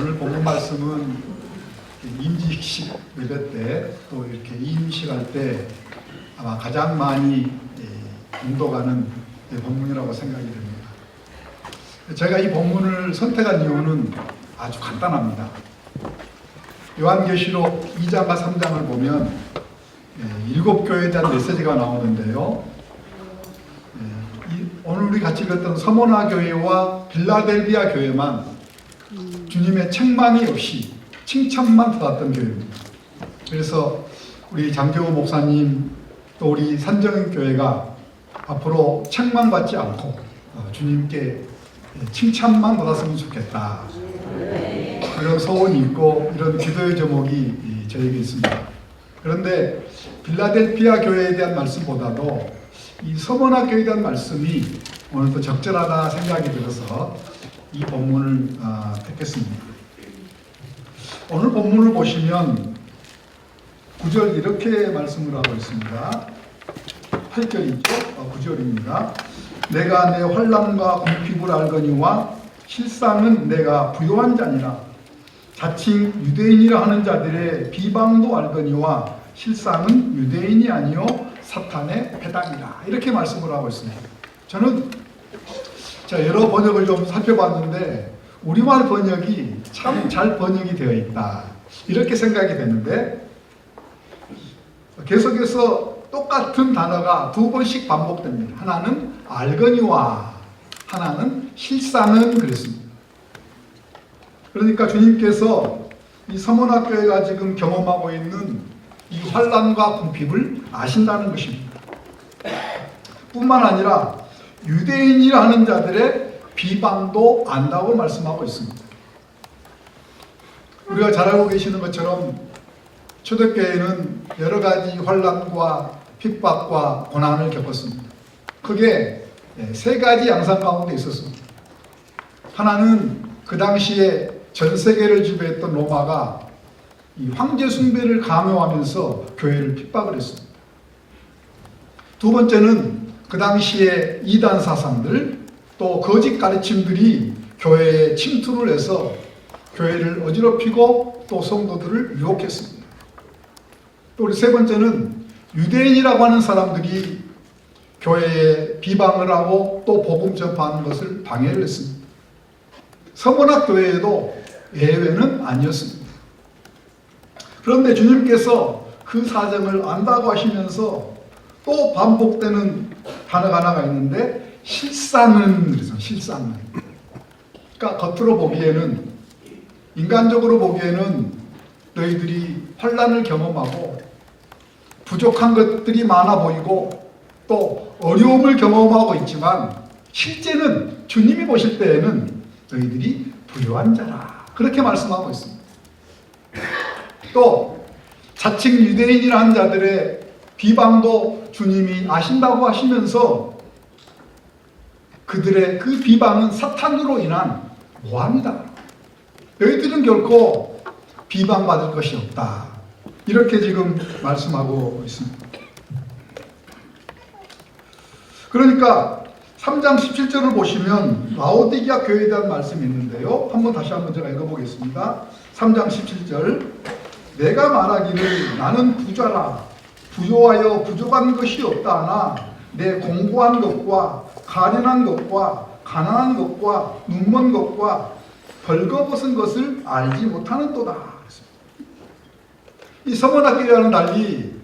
오늘 본문 말씀은 임직식 예배 때 또 이렇게 임식할 때 아마 가장 많이 인도가는 본문이라고 생각이 됩니다. 제가 이 본문을 선택한 이유는 아주 간단합니다. 요한계시록 2장과 3장을 보면 7교회에 대한 메시지가 나오는데요. 오늘 우리 같이 읽었던 서모나 교회와 빌라델비아 교회만 주님의 책망이 없이 칭찬만 받았던 교회입니다. 그래서 우리 장재호 목사님 또 우리 산정인 교회가 앞으로 책망받지 않고 주님께 칭찬만 받았으면 좋겠다. 그런 소원이 있고 이런 기도의 제목이 저에게 있습니다. 그런데 빌라델피아 교회에 대한 말씀보다도 이 서머나 교회에 대한 말씀이 오늘도 적절하다 생각이 들어서 이 본문을 택했습니다. 오늘 본문을 보시면 9절 이렇게 말씀을 하고 있습니다. 8절이죠. 9절입니다. 내가 내 환난과 궁핍을 알거니와 실상은 내가 부요한 자니라. 자칭 유대인이라 하는 자들의 비방도 알거니와 실상은 유대인이 아니요 사탄의 배당이라. 이렇게 말씀을 하고 있습니다. 저는 여러 번역을 좀 살펴봤는데 우리말 번역이 참 잘 번역이 되어 있다. 이렇게 생각이 되는데 계속해서 똑같은 단어가 두 번씩 반복됩니다. 하나는 알거니와 하나는 실상은 그랬습니다. 그러니까 주님께서 이 서머나 교회가 지금 경험하고 있는 이 환난과 궁핍을 아신다는 것입니다. 뿐만 아니라 유대인이라 하는 자들의 비방도 안다고 말씀하고 있습니다. 우리가 잘 알고 계시는 것처럼 초대교회는 여러 가지 환난과 핍박과 고난을 겪었습니다. 크게 세 가지 양상 가운데 있었습니다. 하나는 그 당시에 전 세계를 지배했던 로마가 이 황제 숭배를 강요하면서 교회를 핍박을 했습니다. 두 번째는 그 당시에 이단 사상들 또 거짓 가르침들이 교회에 침투를 해서 교회를 어지럽히고 또 성도들을 유혹했습니다. 또 우리 세 번째는 유대인이라고 하는 사람들이 교회에 비방을 하고 또 복음 전파하는 것을 방해를 했습니다. 서머나 교회에도 예외는 아니었습니다. 그런데 주님께서 그 사정을 안다고 하시면서 또 반복되는 단어가 하나가 있는데 실상은 그래서 실상은 그러니까 겉으로 보기에는 인간적으로 보기에는 너희들이 환난을 경험하고 부족한 것들이 많아 보이고 또 어려움을 경험하고 있지만 실제는 주님이 보실 때에는 너희들이 부요한 자라 그렇게 말씀하고 있습니다. 또 자칭 유대인이라는 자들의 비방도 주님이 아신다고 하시면서 그들의 그 비방은 사탄으로 인한 모함이다. 너희들은 결코 비방받을 것이 없다. 이렇게 지금 말씀하고 있습니다. 그러니까 3장 17절을 보시면 라오디게아 교회에 대한 말씀이 있는데요. 다시 한번 제가 읽어보겠습니다. 3장 17절 내가 말하기를 나는 부자라 부요하여 부족한 것이 없다 하나 내 공고한 것과 가련한 것과 가난한 것과 눈먼 것과 벌거벗은 것을 알지 못하는도다. 이 서머나 교회와는 달리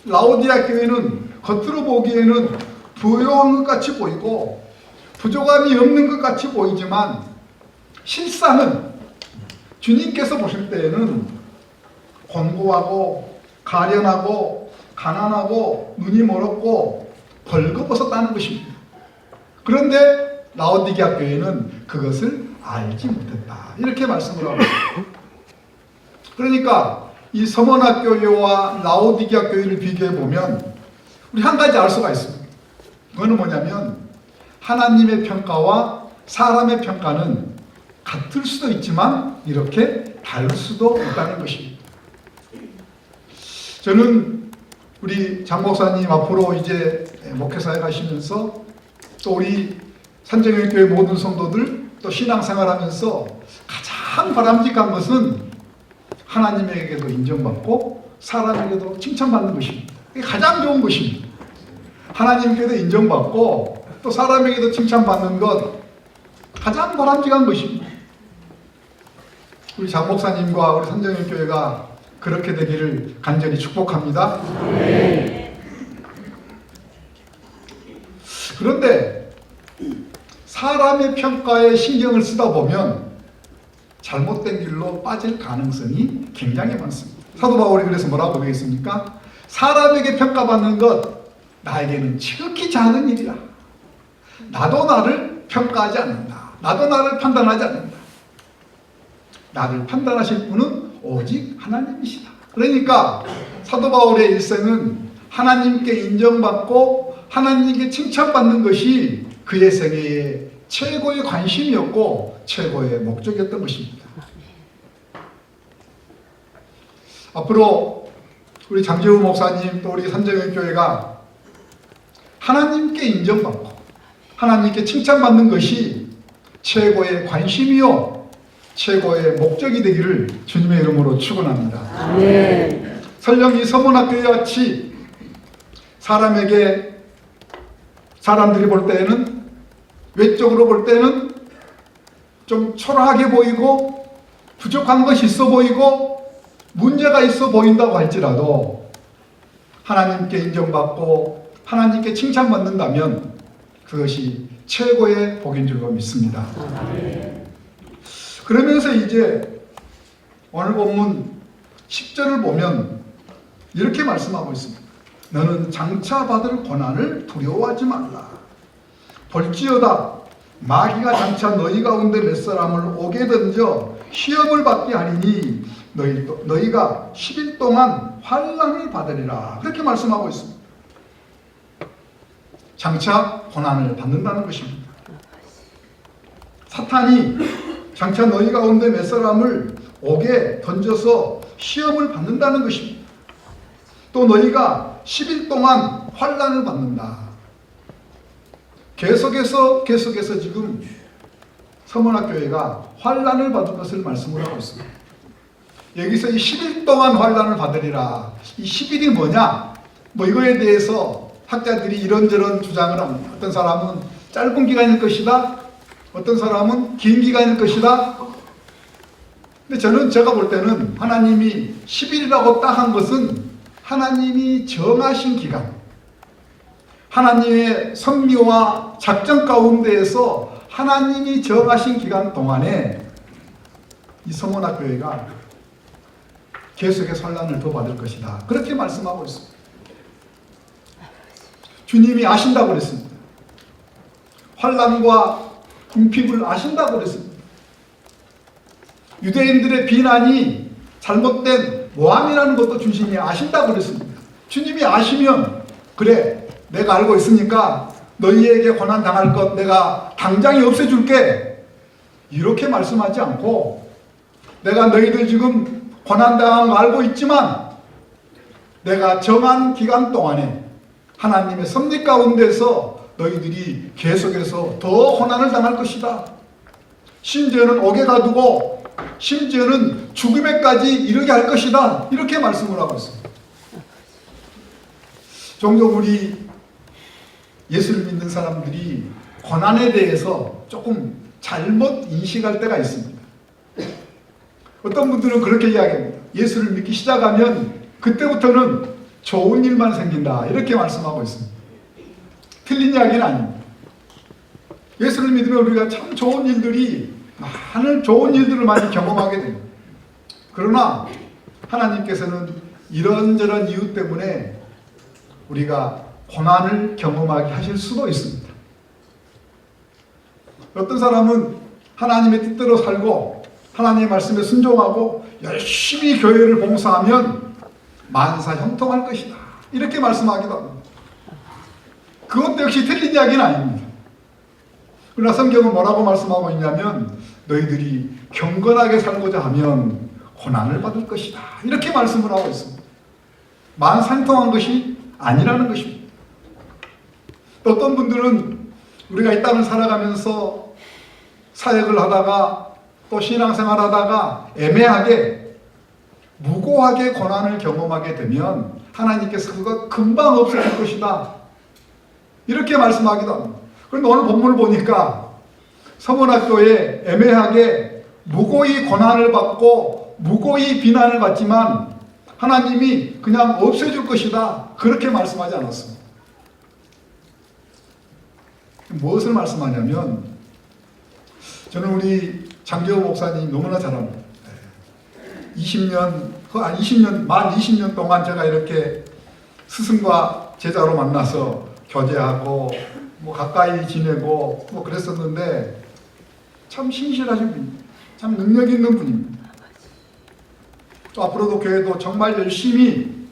라오디게아 교회는 겉으로 보기에는 부요한 것 같이 보이고 부족함이 없는 것 같이 보이지만 실상은 주님께서 보실 때에는 곤고하고 가련하고 가난하고 눈이 멀었고 벌거벗었다는 것입니다. 그런데 라오디게아 교회는 그것을 알지 못했다. 이렇게 말씀을 하고 있습니다. 그러니까 이 서머나 교회와 라오디게아 교회를 비교해 보면 우리 한 가지 알 수가 있습니다. 그거는 뭐냐면 하나님의 평가와 사람의 평가는 같을 수도 있지만 이렇게 다를 수도 있다는 것입니다. 저는 우리 장 목사님 앞으로 이제 목회사에 가시면서 또 우리 산정교회 모든 성도들 또 신앙생활하면서 가장 가장 바람직한 것은 하나님에게도 인정받고 사람에게도 칭찬받는 것입니다. 이게 가장 좋은 것입니다. 하나님께도 인정받고 또 사람에게도 칭찬받는 것 가장 바람직한 것입니다. 우리 장 목사님과 우리 선정일교회가 그렇게 되기를 간절히 축복합니다. 그런데 사람의 평가에 신경을 쓰다 보면 잘못된 길로 빠질 가능성이 굉장히 많습니다. 사도 바울이 그래서 뭐라고 얘기했습니까? 사람에게 평가받는 것 나에게는 지극히 작은 일이라. 나도 나를 평가하지 않는다. 나도 나를 판단하지 않는다. 나를 판단하실 분은 오직 하나님이시다. 그러니까 사도 바울의 일생은 하나님께 인정받고 하나님께 칭찬받는 것이 그의 생애의 최고의 관심이었고 최고의 목적이었던 것입니다. 앞으로 우리 장재우 목사님 또 우리 선정일교회가 하나님께 인정받고 하나님께 칭찬받는 것이 최고의 관심이요 최고의 목적이 되기를 주님의 이름으로 축원합니다. 아멘. 설령 이 서문학교와 같이 사람들이 볼 때에는 외적으로 볼 때는 좀 초라하게 보이고 부족한 것이 있어 보이고 문제가 있어 보인다고 할지라도 하나님께 인정받고 하나님께 칭찬받는다면 그것이 최고의 복인 줄로 믿습니다. 그러면서 이제 오늘 본문 10절을 보면 이렇게 말씀하고 있습니다. 너는 장차 받을 고난을 두려워하지 말라. 볼지어다 마귀가 장차 너희 가운데 몇 사람을 오게 던져 시험을 받게 하리니 너희가 10일 동안 환난을 받으리라. 그렇게 말씀하고 있습니다. 장차 고난을 받는다는 것입니다. 사탄이 장차 너희 가운데 몇 사람을 옥에 던져서 시험을 받는다는 것입니다. 또 너희가 10일 동안 환난을 받는다. 계속해서 지금 서문학교회가 환난을 받을 것을 말씀을 하고 있습니다. 여기서 이 10일 동안 환난을 받으리라. 이 10일이 뭐냐? 이거에 대해서 학자들이 이런저런 주장을 합니다. 어떤 사람은 짧은 기간일 것이다. 어떤 사람은 긴 기간일 것이다. 근데 제가 볼 때는 하나님이 10일이라고 딱 한 것은 하나님이 정하신 기간, 하나님의 섭리와 작전 가운데에서 하나님이 정하신 기간 동안에 이 서문학교회가 계속해서 환난을 더 받을 것이다. 그렇게 말씀하고 있습니다. 주님이 아신다고 그랬습니다. 환난과 궁핍을 아신다고 그랬습니다. 유대인들의 비난이 잘못된 모함이라는 것도 주님이 아신다고 그랬습니다. 주님이 아시면 그래 내가 알고 있으니까 너희에게 고난 당할 것 내가 당장에 없애줄게 이렇게 말씀하지 않고 내가 너희들 지금 고난 당한 거 알고 있지만 내가 정한 기간 동안에 하나님의 섭리 가운데서 너희들이 계속해서 더 고난을 당할 것이다. 심지어는 옥에 가두고 심지어는 죽음에까지 이르게 할 것이다. 이렇게 말씀을 하고 있습니다. 종종 우리 예수를 믿는 사람들이 고난에 대해서 조금 잘못 인식할 때가 있습니다. 어떤 분들은 그렇게 이야기합니다. 예수를 믿기 시작하면 그때부터는 좋은 일만 생긴다. 이렇게 말씀하고 있습니다. 틀린 이야기는 아닙니다. 예수를 믿으면 우리가 참 좋은 일들이 많은 좋은 일들을 많이 경험하게 됩니다. 그러나 하나님께서는 이런저런 이유 때문에 우리가 고난을 경험하게 하실 수도 있습니다. 어떤 사람은 하나님의 뜻대로 살고 하나님의 말씀에 순종하고 열심히 교회를 봉사하면 만사 형통할 것이다. 이렇게 말씀하기도 합니다. 그것도 역시 틀린 이야기는 아닙니다. 그러나 성경은 뭐라고 말씀하고 있냐면 너희들이 경건하게 살고자 하면 고난을 받을 것이다. 이렇게 말씀을 하고 있습니다. 만상통한 것이 아니라는 것입니다. 또 어떤 분들은 우리가 이 땅을 살아가면서 사역을 하다가 또 신앙생활하다가 애매하게 무고하게 고난을 경험하게 되면 하나님께서 그거 금방 없어질 것이다, 이렇게 말씀하기도 합니다. 그런데 오늘 본문을 보니까 서문학교에 애매하게 무고히 고난을 받고 무고히 비난을 받지만 하나님이 그냥 없애줄 것이다, 그렇게 말씀하지 않았습니다. 무엇을 말씀하냐면, 저는 우리 장재호 목사님 너무나 잘 압니다. 20년, 만 20년 동안 제가 이렇게 스승과 제자로 만나서 교제하고 뭐 가까이 지내고 뭐 그랬었는데 참 신실하신 분입니다. 참 능력 있는 분입니다. 또 앞으로도 교회도 정말 열심히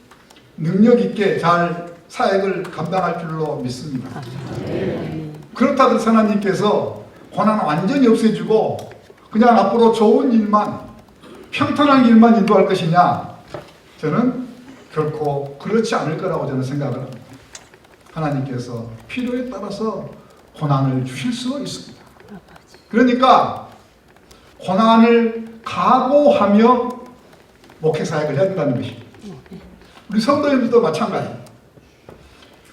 능력 있게 잘 사역을 감당할 줄로 믿습니다. 그렇다고 해서 하나님께서 고난 완전히 없애주고 그냥 앞으로 좋은 일만, 평탄한 일만 인도할 것이냐? 저는 결코 그렇지 않을 거라고 저는 생각을 합니다. 하나님께서 필요에 따라서 고난을 주실 수 있습니다. 그러니까 고난을 각오하며 목회사역을 해야 된다는 것입니다. 우리 성도님들도 마찬가지입니다.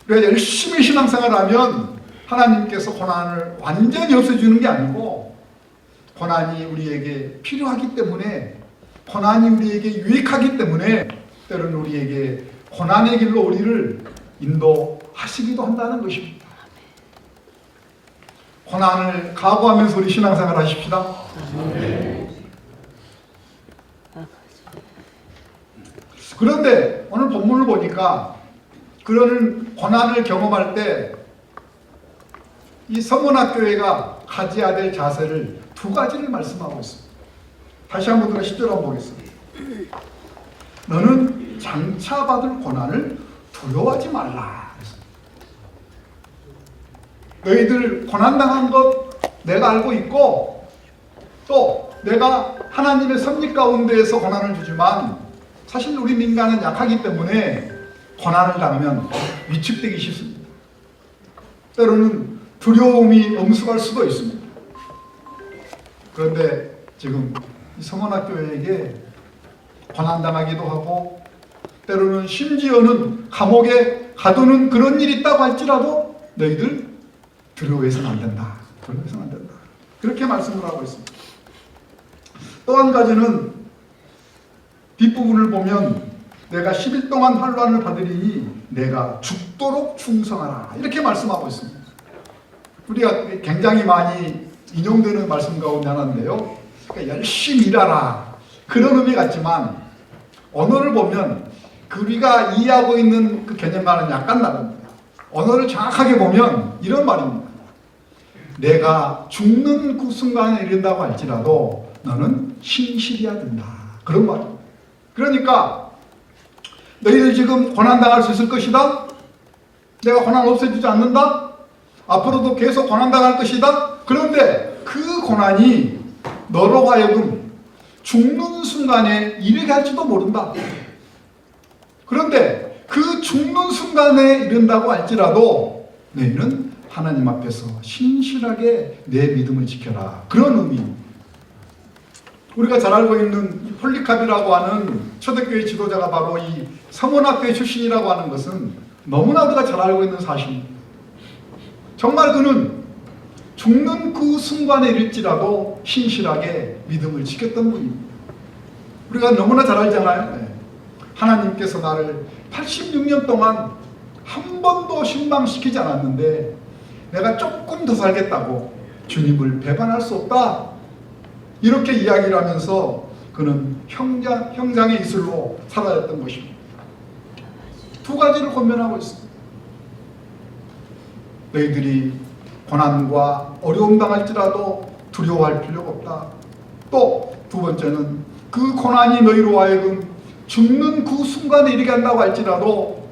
우리가 열심히 신앙생활을 하면 하나님께서 고난을 완전히 없애주는 게 아니고, 고난이 우리에게 필요하기 때문에, 고난이 우리에게 유익하기 때문에 때로는 우리에게 고난의 길로 우리를 인도하시기도 한다는 것입니다. 고난을 각오하면서 우리 신앙생활 하십시다. 그런데 오늘 본문을 보니까 그런 고난을 경험할 때 이 서문학교회가 가져야 될 자세를 두 가지를 말씀하고 있습니다. 다시 한번 들어 10절 한번 보겠습니다. 너는 장차 받을 고난을 두려워하지 말라. 너희들 고난당한 것 내가 알고 있고, 또 내가 하나님의 섭리 가운데에서 고난을 주지만 사실 우리 인간은 약하기 때문에 고난을 당하면 위축되기 쉽습니다. 때로는 두려움이 엄습할 수도 있습니다. 그런데 지금 성원학교에게 고난당하기도 하고 때로는 심지어는 감옥에 가두는 그런 일이 있다고 할지라도 너희들 두려워해서는 안 된다. 두려워해서는 안 된다. 그렇게 말씀을 하고 있습니다. 또 한 가지는 뒷부분을 보면 내가 10일 동안 환난을 받으리니 내가 죽도록 충성하라, 이렇게 말씀하고 있습니다. 우리가 굉장히 많이 인용되는 말씀 가운데 하나인데요. 그러니까 열심히 일하라, 그런 의미 같지만 언어를 보면 우리가 이해하고 있는 그 개념과는 약간 다릅니다. 언어를 정확하게 보면 이런 말입니다. 내가 죽는 그 순간에 이른다고 할지라도 너는 신실해야 된다, 그런 말입니다. 그러니까 너희들 지금 고난당할 수 있을 것이다, 내가 고난 없애주지 않는다, 앞으로도 계속 고난당할 것이다. 그런데 그 고난이 너로 하여금 죽는 순간에 이르게 할지도 모른다. 그런데 그 죽는 순간에 이른다고 할지라도 너희는 하나님 앞에서 신실하게 내 믿음을 지켜라, 그런 의미입니다. 우리가 잘 알고 있는 폴리캅이라고 하는 초대교회 지도자가 바로 이 서문학교의 출신이라고 하는 것은 너무나 우리가 잘 알고 있는 사실입니다. 정말 그는 죽는 그 순간에 이를지라도 신실하게 믿음을 지켰던 분입니다. 우리가 너무나 잘 알잖아요. 하나님께서 나를 86년 동안 한 번도 실망시키지 않았는데 내가 조금 더 살겠다고 주님을 배반할 수 없다, 이렇게 이야기를 하면서 그는 형장의 이슬로 살아왔던 것입니다. 두 가지를 권면하고 있습니다. 너희들이 고난과 어려움 당할지라도 두려워할 필요가 없다. 또 두 번째는 그 고난이 너희로 하여금 죽는 그 순간에 이르게 한다고 할지라도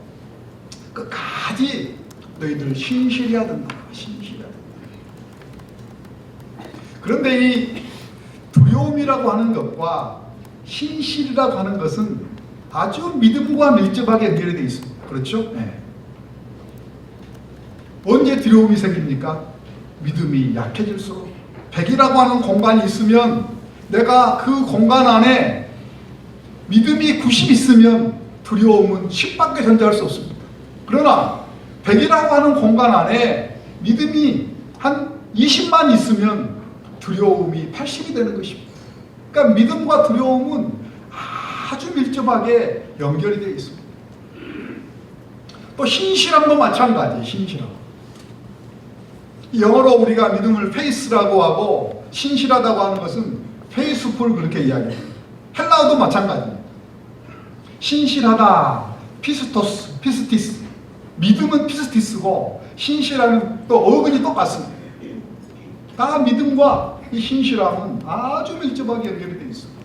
끝까지 너희들 신실해야 된다. 신실해야 된다. 그런데 이 두려움이라고 하는 것과 신실이라고 하는 것은 아주 믿음과 밀접하게 연결이 되어 있습니다. 그렇죠? 네. 언제 두려움이 생깁니까? 믿음이 약해질수록. 100이라고 하는 공간이 있으면 내가 그 공간 안에 믿음이 90 있으면 두려움은 10밖에 존재할 수 없습니다. 그러나 100이라고 하는 공간 안에 믿음이 한 20만 있으면 두려움이 80이 되는 것입니다. 그러니까 믿음과 두려움은 아주 밀접하게 연결이 되어 있습니다. 또 신실함도 마찬가지예요. 신실함. 영어로 우리가 믿음을 페이스라고 하고 신실하다고 하는 것은 페이스풀 그렇게 이야기해요. 헬라어도 마찬가지입니다. 신실하다, 피스토스, 피스티스. 믿음은 피스티스고 신실함은 또 어근이 똑같습니다. 다 믿음과 이 신실함은 아주 밀접하게 연결이 되어 있습니다.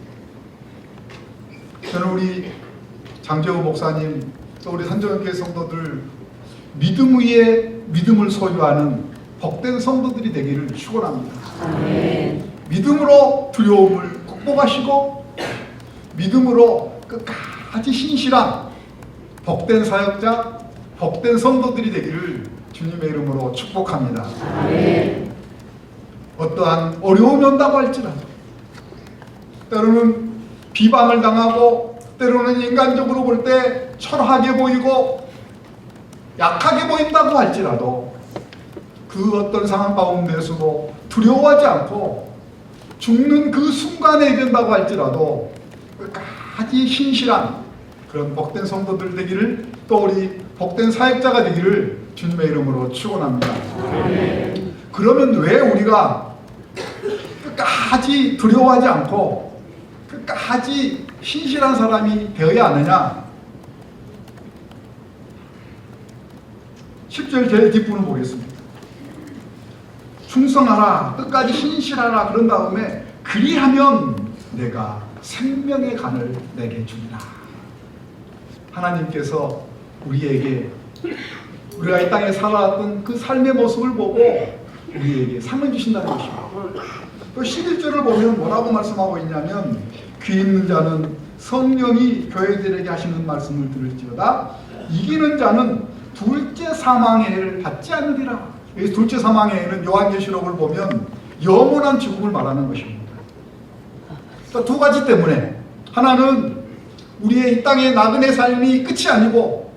저는 우리 장재호 목사님 또 우리 산정교회 성도들 믿음 위에 믿음을 소유하는 복된 성도들이 되기를 축원합니다. 믿음으로 두려움을 극복하시고 믿음으로 끝까지 신실한 복된 사역자, 복된 성도들이 되기를 주님의 이름으로 축복합니다. 어떠한 어려움이 온다고 할지라도 때로는 비방을 당하고 때로는 인간적으로 볼 때 초라하게 보이고 약하게 보인다고 할지라도 그 어떤 상황 가운데서도 두려워하지 않고 죽는 그 순간에 이른다고 할지라도 끝까지 신실한 그런 복된 성도들 되기를 또 우리 복된 사역자가 되기를 주님의 이름으로 축원합니다. 그러면 왜 우리가 끝까지 두려워하지 않고 끝까지 신실한 사람이 되어야 하느냐? 10절 제일 뒷부분 보겠습니다. 충성하라, 끝까지 신실하라 그런 다음에 그리하면 내가 생명의 간을 내게 주리라. 하나님께서 우리에게 우리가 이 땅에 살아왔던 그 삶의 모습을 보고 우리에게 상을 주신다는 것입니다. 또 11절을 보면 뭐라고 말씀하고 있냐면 귀 있는 자는 성령이 교회들에게 하시는 말씀을 들을지어다 이기는 자는 둘째 사망의 해를 받지 않으리라. 여기 둘째 사망의 해는 요한계시록을 보면 영원한 죽음을 말하는 것입니다. 그러니까 두 가지 때문에 하나는 우리의 이 땅의 나그네 삶이 끝이 아니고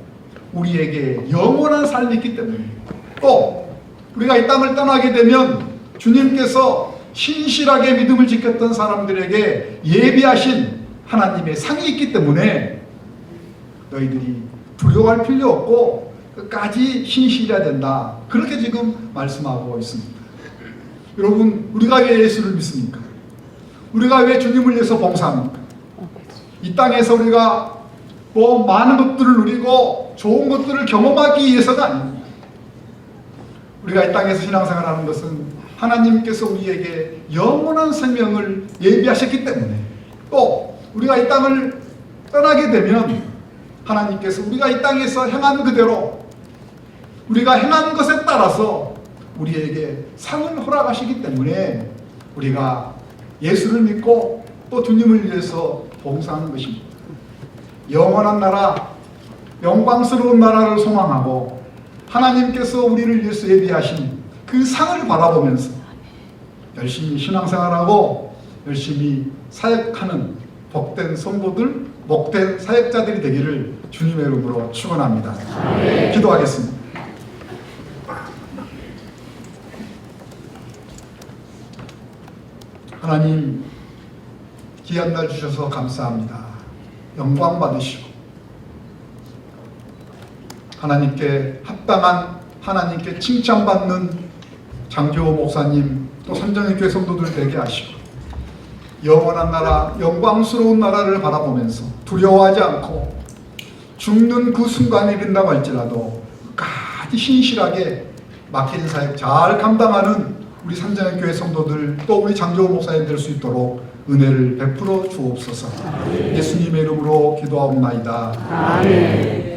우리에게 영원한 삶이 있기 때문에 또 우리가 이 땅을 떠나게 되면 주님께서 신실하게 믿음을 지켰던 사람들에게 예비하신 하나님의 상이 있기 때문에 너희들이 두려워할 필요 없고 끝까지 신실해야 된다. 그렇게 지금 말씀하고 있습니다. 여러분, 우리가 왜 예수를 믿습니까? 우리가 왜 주님을 위해서 봉사합니까? 이 땅에서 우리가 뭐 많은 것들을 누리고 좋은 것들을 경험하기 위해서가 아닙니다. 우리가 이 땅에서 신앙생활하는 것은 하나님께서 우리에게 영원한 생명을 예비하셨기 때문에 또 우리가 이 땅을 떠나게 되면 하나님께서 우리가 이 땅에서 행한 그대로 우리가 행한 것에 따라서 우리에게 상을 허락하시기 때문에 우리가 예수를 믿고 또 주님을 위해서 봉사하는 것입니다. 영원한 나라, 영광스러운 나라를 소망하고 하나님께서 우리를 위해서 예비하신 그 상을 바라보면서 열심히 신앙생활하고 열심히 사역하는 복된 성도들, 복된 사역자들이 되기를 주님의 이름으로 축원합니다. 기도하겠습니다. 하나님, 귀한 날 주셔서 감사합니다. 영광 받으시고 하나님께 합당한, 하나님께 칭찬받는 장재호 목사님 또 산정교회 성도들 되게 하시고 영원한 나라, 영광스러운 나라를 바라보면서 두려워하지 않고 죽는 그 순간에 이른다고 할지라도 끝까지 신실하게 맡긴 사역 잘 감당하는 우리 산정교회 성도들 또 우리 장재호 목사님 될 수 있도록 은혜를 베풀어 주옵소서. 예수님의 이름으로 기도하옵나이다. 아멘.